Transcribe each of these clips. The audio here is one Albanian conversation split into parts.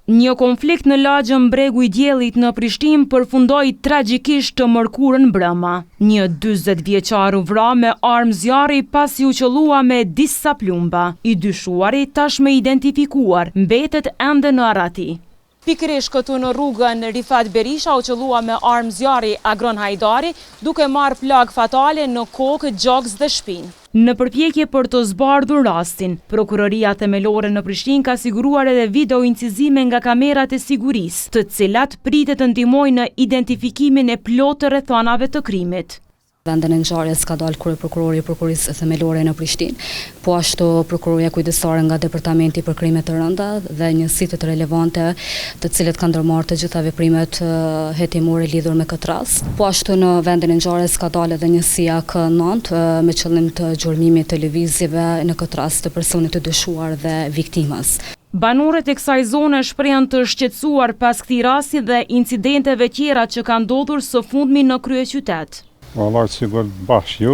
Një konflikt në lagjën Bregu i Diellit në Prishtinë përfundoi tragjikisht të mërkurën brëma. Një 40 vjeçar u vra me armë zjarri pasi u qellua me disa plumba. I dyshuari, tashmë identifikuar, mbetet ende në arrati. Pikërisht këtu në rrugën Rifat Berisha u qellua me armë zjarri Agron Hajdari, duke marrë plagë fatale në kokë, gjoks dhe shpinë. Në përpjekje për të zbardhur rastin, Prokuroria Themelore në Prishtinë ka siguruar edhe video incizime nga kamerat e sigurisë, të cilat pritet të ndihmojnë në identifikimin e plotë të rrethonave të krimit. Vendin e ngjarjes ka dalë kryeprokurori i Prokurisë Themelore në Prishtinë, po ashtu prokuroria kujdesore nga Departamenti për krime të rënda dhe njësitë të relevante, të cilët kanë ndërmarrë të gjitha veprimet hetimore lidhur me këtë rast. Po ashtu në vendin e ngjarjes ka dalë edhe njësia K9 me qëllim të gjurmimit të lëvizjeve në këtë rast të personit të dyshuar dhe viktimës. Banorët e kësaj zone shprehen të shqetësuar pas këtij rasti dhe incidenteve tjera që kanë ndodhur së fundmi në kryeqytet. Vallaj sigur bashkë ju,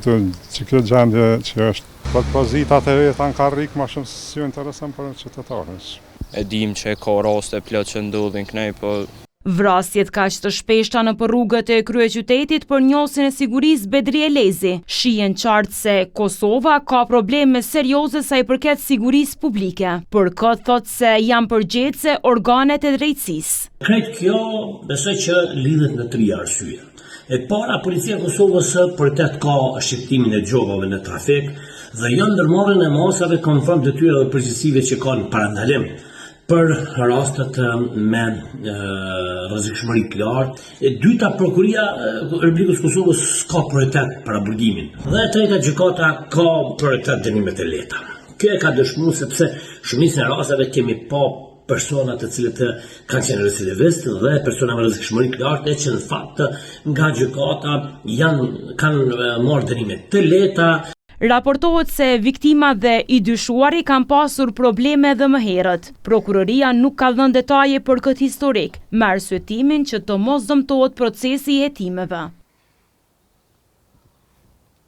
që kjo gjendje që është propozitat e veta në karrik ma shumë si ju interesan për qytetarës. E dim që ka raste plot që ndodhin kënej, po... Vrasjet kaq të shpeshta në rrugët e kryeqytetit përnjosin e sigurisë Bedri Elezi. Shihen qartë se Kosova ka probleme serioze sa i përket sigurisë publike. Për këtë thotë se janë përgjegjëse organet e drejtësisë. Krejt kjo besoj që lidhet në 3 arsye. E para, policia e Kosovës pritet ka shqiptimin e gjobave në trafik dhe janë ndërmarrjen e masave konform detyrave dhe përgjegjësive që kanë parandalim për rastet me rrezikshmëri të lartë. E dyta, Prokuria e Republikës Kosovës ka prioritet për aburgimin. Dhe e treta, gjykata ka prioritet dënimet e lehta. Kjo e ka dëshmuar sepse shumicën e rasteve kemi pa persona të cilët kanë qenë recidivistë dhe persona me rrezikshmëri të lartë që në fakt nga gjykata kanë marrë dënime të lehta. Raportohet se viktima dhe i dyshuari kanë pasur probleme edhe më herët. Prokuroria nuk ka dhënë detaje për këtë historik, me arsyetimin që të mos dëmtohet procesi i hetimeve.